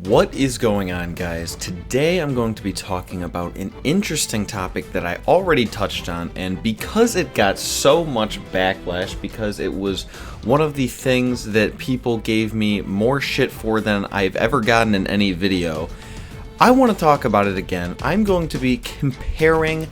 What is going on, guys? Today I'm going to be talking about an interesting topic that I already touched on, and because it got so much backlash, because it was one of the things that people gave me more shit for than I've ever gotten in any video, I want to talk about it again. I'm going to be comparing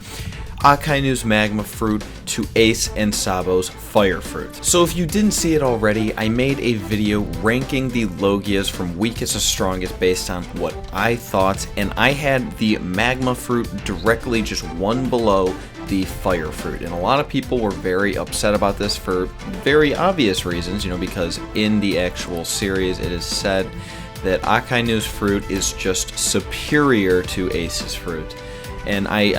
Akainu's Magma fruit to Ace and Sabo's Fire fruit. So if you didn't see it already, I made a video ranking the Logias from weakest to strongest based on what I thought, and I had the Magma fruit directly just one below the Fire fruit. And a lot of people were very upset about this for very obvious reasons, because in the actual series it is said that Akainu's fruit is just superior to Ace's fruit. And I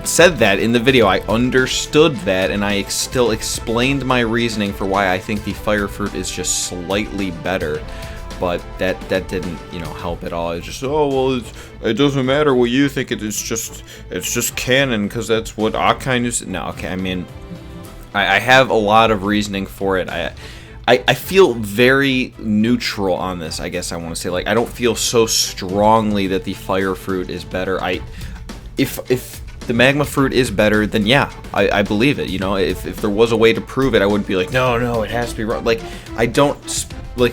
said that in the video. I understood that, and I still explained my reasoning for why I think the Fire fruit is just slightly better. But that didn't, help at all. It's just, it doesn't matter what you think. It's just canon because that's what Akainu said. No, okay. I have a lot of reasoning for it. I feel very neutral on this, I guess I want to say. Like, I don't feel so strongly that the Fire fruit is better. If the Magma fruit is better, then yeah, I believe it. If there was a way to prove it, I wouldn't be like, no, it has to be wrong. Like, I don't,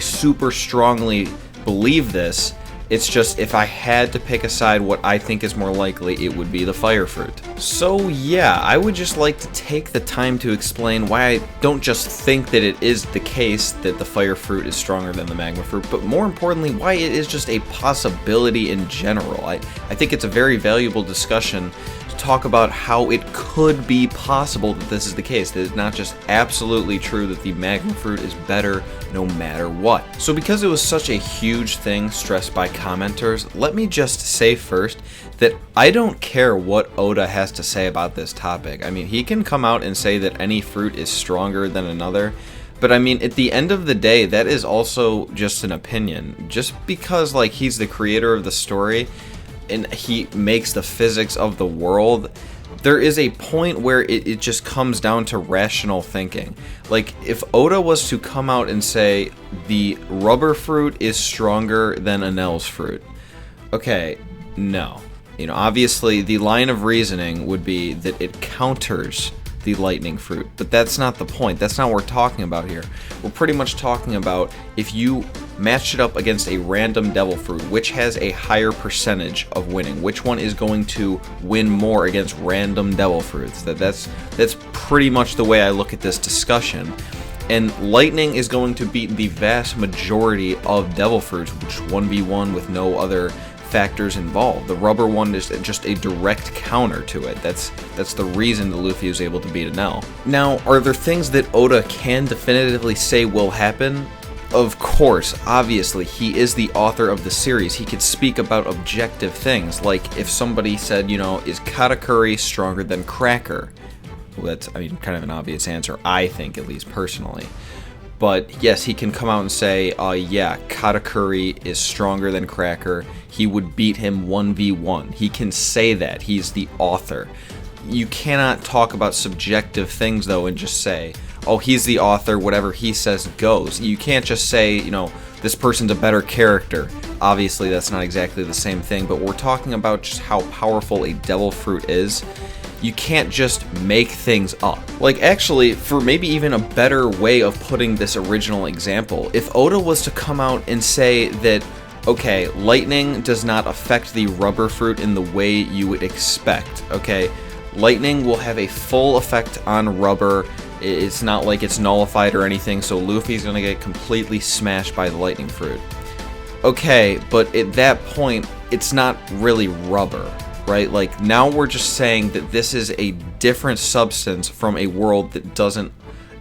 super strongly believe this. It's just, if I had to pick a side, what I think is more likely, it would be the Fire fruit. So yeah, I would just like to take the time to explain why I don't just think that it is the case that the Fire fruit is stronger than the Magma fruit, but more importantly, why it is just a possibility in general. I think it's a very valuable discussion to talk about how it could be possible that this is the case, that it's not just absolutely true that the Magma fruit is better no matter what. So because it was such a huge thing stressed by commenters, let me just say first that I don't care what Oda has to say about this topic. He can come out and say that any fruit is stronger than another, but at the end of the day, that is also just an opinion. Just because he's the creator of the story and he makes the physics of the world, there is a point where it just comes down to rational thinking. Like, if Oda was to come out and say the rubber fruit is stronger than Enel's fruit, okay, no. Obviously the line of reasoning would be that it counters the lightning fruit, but that's not the point. That's not what we're talking about here. We're pretty much talking about if you matched it up against a random devil fruit, which has a higher percentage of winning, which one is going to win more against random devil fruits. That's pretty much the way I look at this discussion. And lightning is going to beat the vast majority of devil fruits, which 1v1 with no other factors involved. The rubber one is just a direct counter to it. That's the reason that Luffy was able to beat Enel. Now, are there things that Oda can definitively say will happen? Of course, obviously, he is the author of the series. He could speak about objective things, like if somebody said, is Katakuri stronger than Cracker? Well, that's, kind of an obvious answer, I think, at least personally. But yes, he can come out and say, yeah, Katakuri is stronger than Cracker. He would beat him 1v1. He can say that. He's the author. You cannot talk about subjective things, though, and just say, oh, he's the author, whatever he says goes. You can't just say, this person's a better character. Obviously, that's not exactly the same thing, but we're talking about just how powerful a devil fruit is. You can't just make things up. Actually, for maybe even a better way of putting this original example, if Oda was to come out and say that, okay, lightning does not affect the rubber fruit in the way you would expect, okay? Lightning will have a full effect on rubber. It's not like it's nullified or anything, so Luffy's gonna get completely smashed by the lightning fruit. Okay, but at that point, it's not really rubber, right? Now we're just saying that this is a different substance from a world that doesn't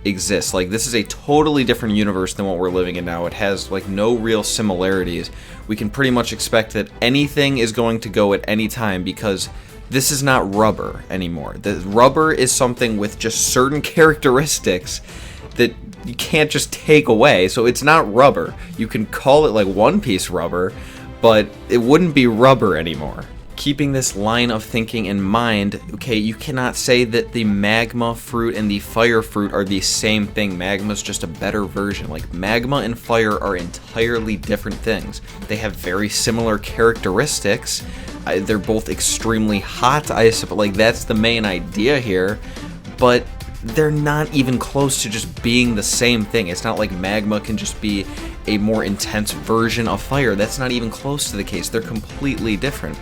exist. This is a totally different universe than what we're living in now. It has no real similarities. We can pretty much expect that anything is going to go at any time because this is not rubber anymore. The rubber is something with just certain characteristics that you can't just take away, so it's not rubber. You can call it One Piece rubber, but it wouldn't be rubber anymore. keeping this line of thinking in mind, okay, you cannot say that the magma fruit and the fire fruit are the same thing. Magma's just a better version. Like, magma and fire are entirely different things. They have very similar characteristics. They're both extremely hot, I suppose. Like, that's the main idea here. But they're not even close to just being the same thing. It's not like magma can just be a more intense version of fire. That's not even close to the case. They're completely different.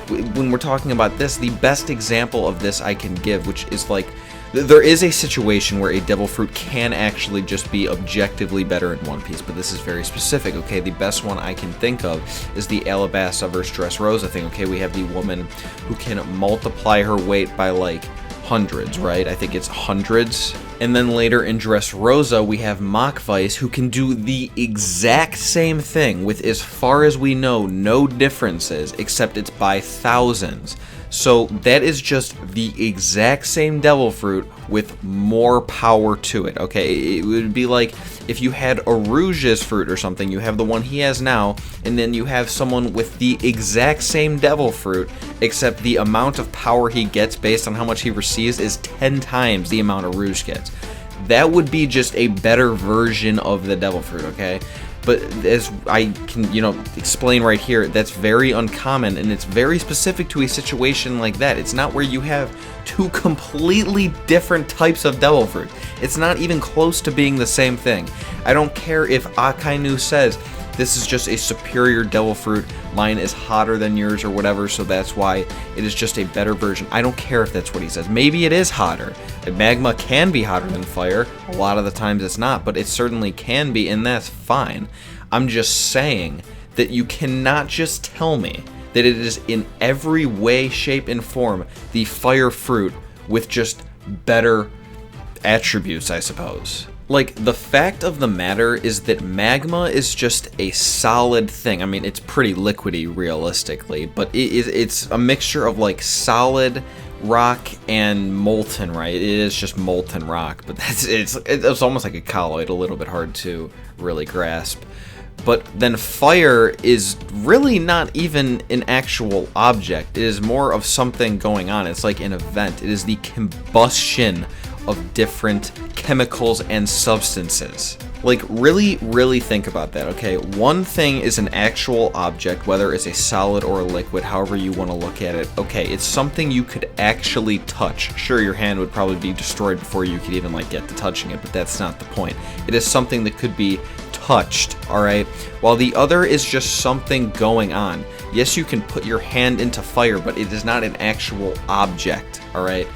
When we're talking about this, the best example of this I can give, which is like, there is a situation where a devil fruit can actually just be objectively better in One Piece, but this is very specific, okay? The best one I can think of is the Alabasta versus Dressrosa thing, okay? We have the woman who can multiply her weight by like hundreds, right? I think it's hundreds. And then later in Dressrosa, we have Magma, who can do the exact same thing with, as far as we know, no differences, except it's by thousands. So that is just the exact same devil fruit with more power to it, okay? It would be like if you had Aruja's fruit or something. You have the one he has now, and then you have someone with the exact same devil fruit, except the amount of power he gets based on how much he receives is 10 times the amount Aruj gets. That would be just a better version of the devil fruit, okay? But as I can, explain right here, that's very uncommon, and it's very specific to a situation like that. It's not where you have two completely different types of devil fruit. It's not even close to being the same thing. I don't care if Akainu says, this is just a superior devil fruit, mine is hotter than yours or whatever, so that's why it is just a better version. I don't care if that's what he says. Maybe it is hotter. Magma can be hotter than fire. A lot of the times it's not, but it certainly can be, and that's fine. I'm just saying that you cannot just tell me that it is in every way, shape, and form the fire fruit with just better attributes, I suppose. Like, the fact of the matter is that magma is just a solid thing. I mean, it's pretty liquidy, realistically, but it's a mixture of, like, solid rock and molten, right? It is just molten rock, but it's almost like a colloid, a little bit hard to really grasp. But then fire is really not even an actual object. It is more of something going on. It's like an event. It is the combustion of different chemicals and substances. Like, really, really think about that, okay? One thing is an actual object, whether it's a solid or a liquid, however you want to look at it. Okay, it's something you could actually touch. Sure, your hand would probably be destroyed before you could even, like, get to touching it, but that's not the point. It is something that could be touched, alright? While the other is just something going on. Yes, you can put your hand into fire, but it is not an actual object, alright?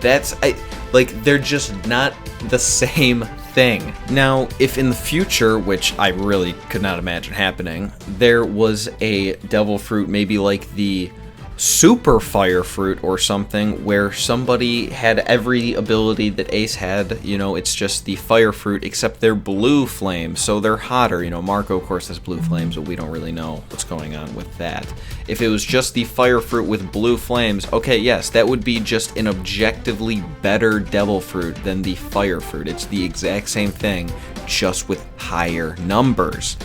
They're just not the same thing. Now, if in the future, which I really could not imagine happening, there was a devil fruit, maybe like the super fire fruit or something, where somebody had every ability that Ace had, it's just the fire fruit, except they're blue flames, so they're hotter. Marco, of course, has blue flames, but we don't really know what's going on with that. If it was just the fire fruit with blue flames, okay, yes, that would be just an objectively better devil fruit than the fire fruit. It's the exact same thing, just with higher numbers.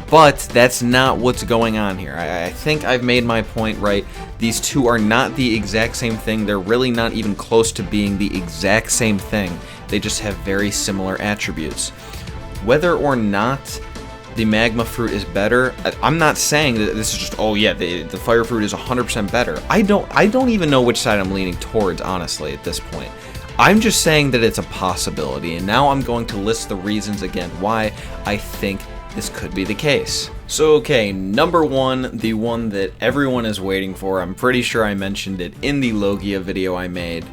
But that's not what's going on here. I think I've made my point right. These two are not the exact same thing. They're really not even close to being the exact same thing. They just have very similar attributes. Whether or not the magma fruit is better, I'm not saying that this is just, oh yeah, the fire fruit is 100% better. I don't even know which side I'm leaning towards, honestly, at this point. I'm just saying that it's a possibility, and now I'm going to list the reasons again why I think this could be the case. So okay, number one, the one that everyone is waiting for, I'm pretty sure I mentioned it in the Logia video I made.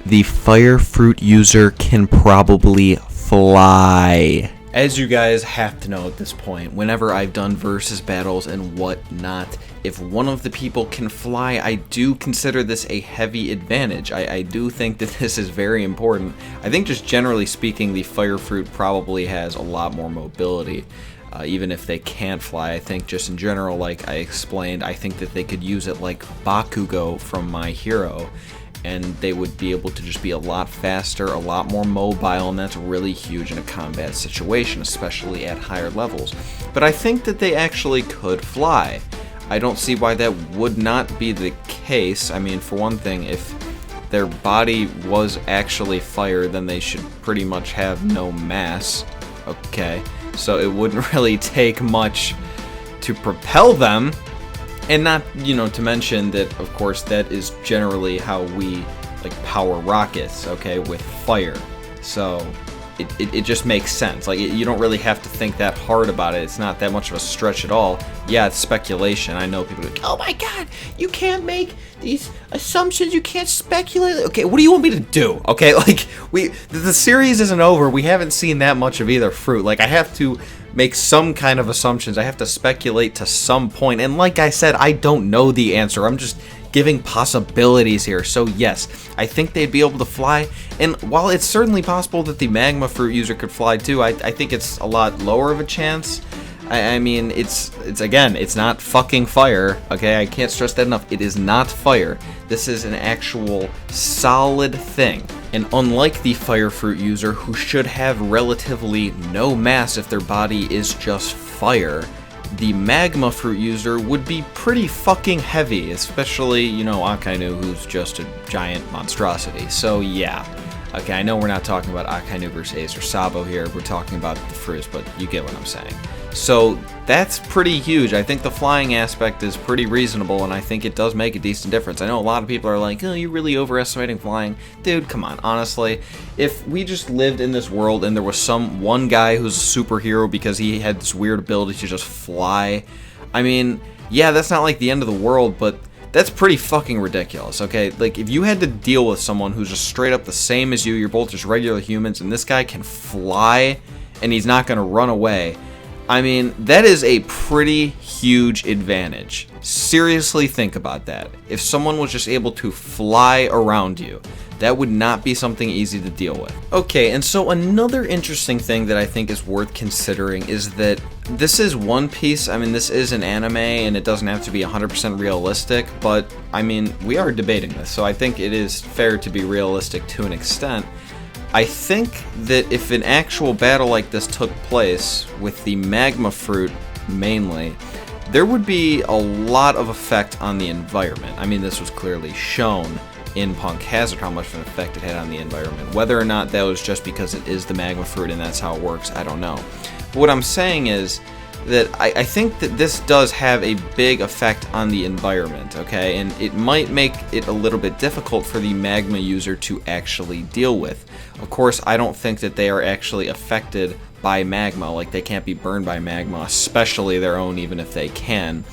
The fire fruit user can probably fly. As you guys have to know at this point, whenever I've done versus battles and whatnot, if one of the people can fly, I do consider this a heavy advantage. I do think that this is very important. I think just generally speaking, the fire fruit probably has a lot more mobility. Even if they can't fly, I think just in general, like I explained, I think that they could use it like Bakugo from My Hero, and they would be able to just be a lot faster, a lot more mobile, and that's really huge in a combat situation, especially at higher levels. But I think that they actually could fly. I don't see why that would not be the case. I mean, for one thing, if their body was actually fire, then they should pretty much have no mass. Okay, so it wouldn't really take much to propel them. And not, to mention that, of course, that is generally how we, power rockets, okay, with fire. So it just makes sense. You don't really have to think that hard about it. It's not that much of a stretch at all. Yeah, it's speculation. I know people are like, oh my god, you can't make these assumptions. You can't speculate. Okay, what do you want me to do? Okay, the series isn't over. We haven't seen that much of either fruit. I have to make some kind of assumptions. I have to speculate to some point. And like I said, I don't know the answer. I'm just giving possibilities here. So yes, I think they'd be able to fly. And while it's certainly possible that the magma fruit user could fly too, I think it's a lot lower of a chance. I mean, it's again, it's not fucking fire, okay? I can't stress that enough. It is not fire. This is an actual solid thing. And unlike the fire fruit user, who should have relatively no mass if their body is just fire, the magma fruit user would be pretty fucking heavy, especially, Akainu, who's just a giant monstrosity. So yeah. Okay, I know we're not talking about Akainu versus Ace or Sabo here, we're talking about the fruits, but you get what I'm saying. So that's pretty huge. I think the flying aspect is pretty reasonable, and I think it does make a decent difference. I know a lot of people are like, oh, you're really overestimating flying. Dude, come on, honestly. If we just lived in this world and there was one guy who's a superhero because he had this weird ability to just fly, I mean, yeah, that's not like the end of the world, but that's pretty fucking ridiculous, okay? If you had to deal with someone who's just straight up the same as you, you're both just regular humans, and this guy can fly, and he's not gonna run away, I mean, that is a pretty huge advantage. Seriously think about that. If someone was just able to fly around you, that would not be something easy to deal with. Okay, and so another interesting thing that I think is worth considering is that this is One Piece. I mean, this is an anime, and it doesn't have to be 100% realistic, but, I mean, we are debating this, so I think it is fair to be realistic to an extent. I think that if an actual battle like this took place, with the magma fruit mainly, there would be a lot of effect on the environment. I mean, this was clearly shown in Punk Hazard, how much of an effect it had on the environment. Whether or not that was just because it is the magma fruit and that's how it works, I don't know. But what I'm saying is that I think that this does have a big effect on the environment, okay? And it might make it a little bit difficult for the magma user to actually deal with. Of course, I don't think that they are actually affected by magma, they can't be burned by magma, especially their own, even if they can.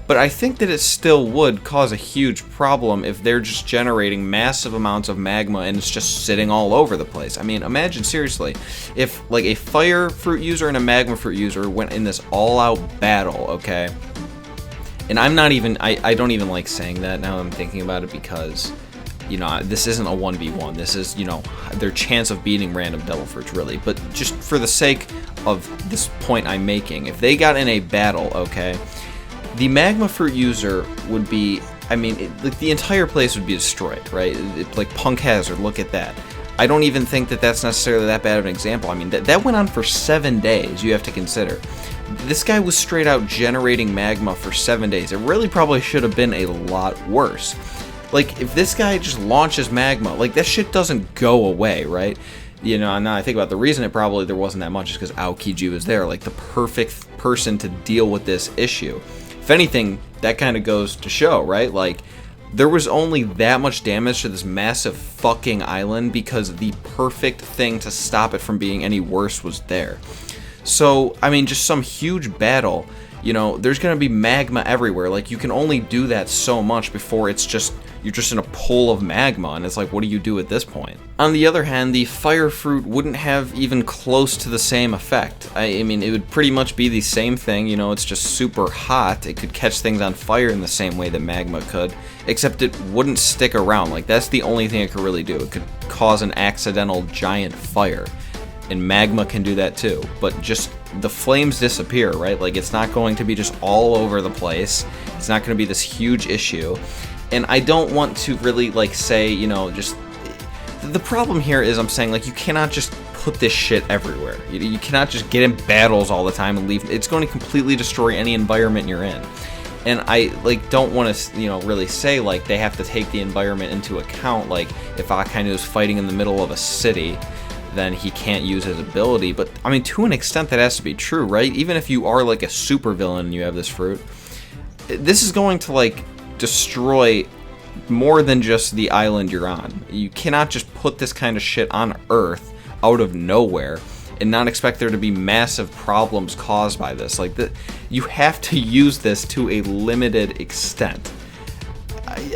But I think that it still would cause a huge problem if they're just generating massive amounts of magma and it's just sitting all over the place. I mean, imagine seriously, if a fire fruit user and a magma fruit user went in this all-out battle, okay? And I don't even like saying that now I'm thinking about it because, this isn't a 1v1. This is, their chance of beating random devil fruits, really. But just for the sake of this point I'm making, if they got in a battle, okay, the magma fruit user would be, I mean, the entire place would be destroyed, right? Like Punk Hazard, look at that. I don't even think that that's necessarily that bad of an example. I mean, that went on for 7 days, you have to consider. This guy was straight out generating magma for 7 days. It really probably should have been a lot worse. If this guy just launches magma, that shit doesn't go away, right? Now I think about the reason there wasn't that much is because Aokiji was there, the perfect person to deal with this issue. If anything, that kind of goes to show, right? There was only that much damage to this massive fucking island because the perfect thing to stop it from being any worse was there. So, I mean, just some huge battle, there's gonna be magma everywhere. You can only do that so much before you're just in a pool of magma, and it's what do you do at this point? On the other hand, the fire fruit wouldn't have even close to the same effect. I mean, it would pretty much be the same thing, it's just super hot. It could catch things on fire in the same way that magma could, except it wouldn't stick around. That's the only thing it could really do. It could cause an accidental giant fire, and magma can do that too, but just the flames disappear, right? It's not going to be just all over the place. It's not going to be this huge issue. And I don't want to really, say, just... The problem here is I'm saying, you cannot just put this shit everywhere. You cannot just get in battles all the time and leave. It's going to completely destroy any environment you're in. And I like don't want to, you know, really say like they have to take the environment into account. Like if Akainu is fighting in the middle of a city, then he can't use his ability. But I mean, to an extent, that has to be true, right? Even if you are like a super villain and you have this fruit, this is going to like destroy more than just the island you're on. You cannot just put this kind of shit on Earth out of nowhere and not expect there to be massive problems caused by this. Like, you have to use this to a limited extent.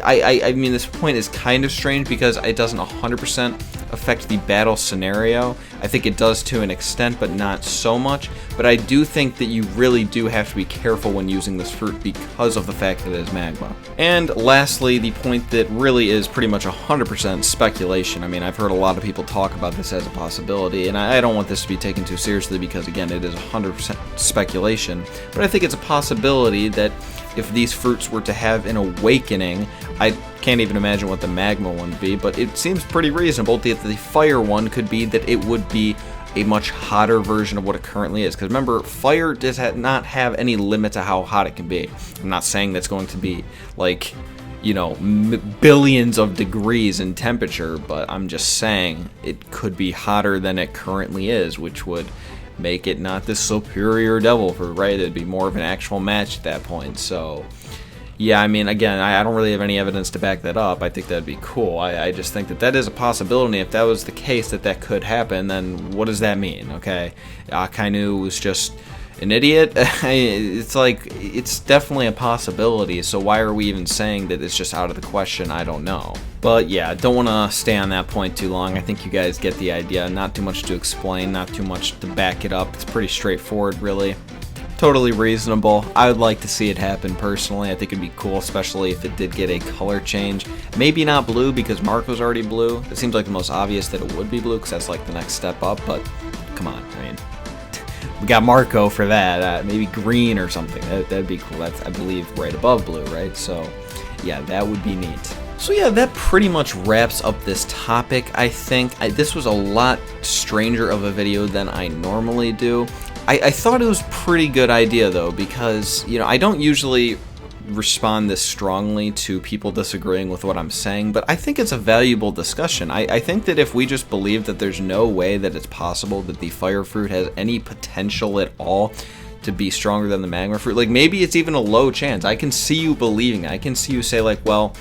I mean, this point is kind of strange because it doesn't 100% affect the battle scenario. I think it does to an extent, but not so much. But I do think that you really do have to be careful when using this fruit because of the fact that it is magma. And lastly, the point that really is pretty much 100% speculation. I mean, I've heard a lot of people talk about this as a possibility, and I don't want this to be taken too seriously because, again, it is 100% speculation. But I think it's a possibility that if these fruits were to have an awakening, I can't even imagine what the magma one would be, but it seems pretty reasonable that the fire one could be that it would be a much hotter version of what it currently is. Because remember, fire does not have any limit to how hot it can be. I'm not saying that's going to be like, you know, billions of degrees in temperature, but I'm just saying it could be hotter than it currently is, which would make it not the superior devil fruit, right? It'd be more of an actual match at that point. So yeah, I mean, again, I don't really have any evidence to back that up. I think that'd be cool. I just think that that is a possibility. If that was the case, that could happen, then what does that mean? Okay, Akainu was just an idiot. It's like, it's definitely a possibility, so why are we even saying that it's just out of the question? I don't know. But yeah, don't want to stay on that point too long. I think you guys get the idea. Not too much to explain, not too much to back it up. It's pretty straightforward, really. Totally reasonable. I would like to see it happen personally. I think it'd be cool, especially if it did get a color change. Maybe not blue because Marco's already blue. It seems like the most obvious that it would be blue because that's like the next step up, but come on, I mean, we got Marco for that. Maybe green or something. That'd be cool. That's, I believe, right above blue, right? So yeah, that would be neat. So yeah, that pretty much wraps up this topic, I think. This was a lot stranger of a video than I normally do. I thought it was a pretty good idea, though, because, you know, I don't usually respond this strongly to people disagreeing with what I'm saying, but I think it's a valuable discussion. I think that if we just believe that there's no way that it's possible that the fire fruit has any potential at all to be stronger than the magma fruit, like, maybe it's even a low chance. I can see you believing it. I can see you say, like, well,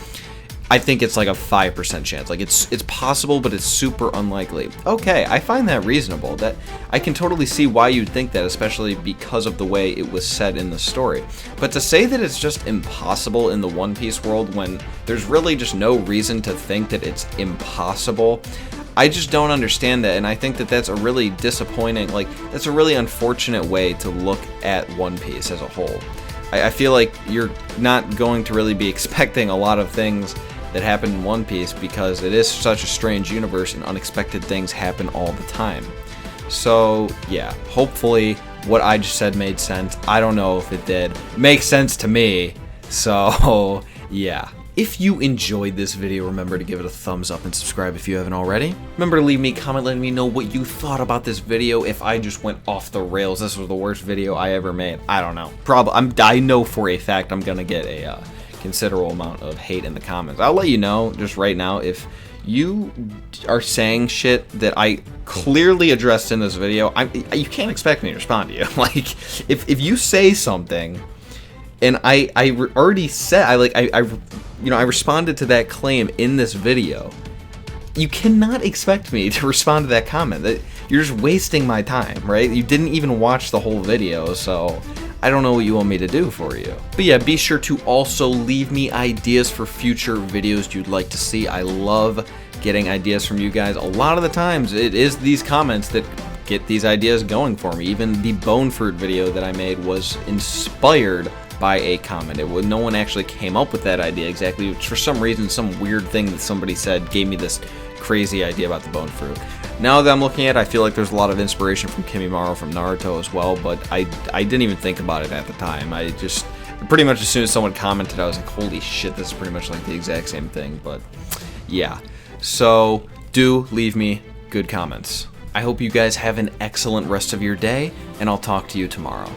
I think it's like a 5% chance. Like, it's possible, but it's super unlikely. Okay, I find that reasonable. That I can totally see why you'd think that, especially because of the way it was said in the story. But to say that it's just impossible in the One Piece world when there's really just no reason to think that it's impossible, I just don't understand that, and I think that that's a really disappointing, like, that's a really unfortunate way to look at One Piece as a whole. I feel like you're not going to really be expecting a lot of things that happen in One Piece because it is such a strange universe and unexpected things happen all the time. So yeah, hopefully what I just said made sense. I don't know if it did. It makes sense to me. So yeah. If you enjoyed this video, remember to give it a thumbs up and subscribe if you haven't already. Remember to leave me a comment letting me know what you thought about this video. If I just went off the rails, this was the worst video I ever made. I don't know. I know for a fact I'm gonna get a considerable amount of hate in the comments. I'll let you know just right now if you are saying shit that I clearly addressed in this video. You can't expect me to respond to you. Like, if you say something and I already said, I responded to that claim in this video, you cannot expect me to respond to that comment. You're just wasting my time, right? You didn't even watch the whole video, so I don't know what you want me to do for you. But yeah, be sure to also leave me ideas for future videos you'd like to see. I love getting ideas from you guys. A lot of the times, it is these comments that get these ideas going for me. Even the bone fruit video that I made was inspired by a comment. No one actually came up with that idea exactly. For some reason, some weird thing that somebody said gave me this crazy idea about the bone fruit. Now that I'm looking at it, I feel like there's a lot of inspiration from Kimimaro from Naruto as well, but I didn't even think about it at the time. I just, pretty much as soon as someone commented, I was like, holy shit, this is pretty much like the exact same thing. But yeah, so do leave me good comments. I hope you guys have an excellent rest of your day, and I'll talk to you tomorrow.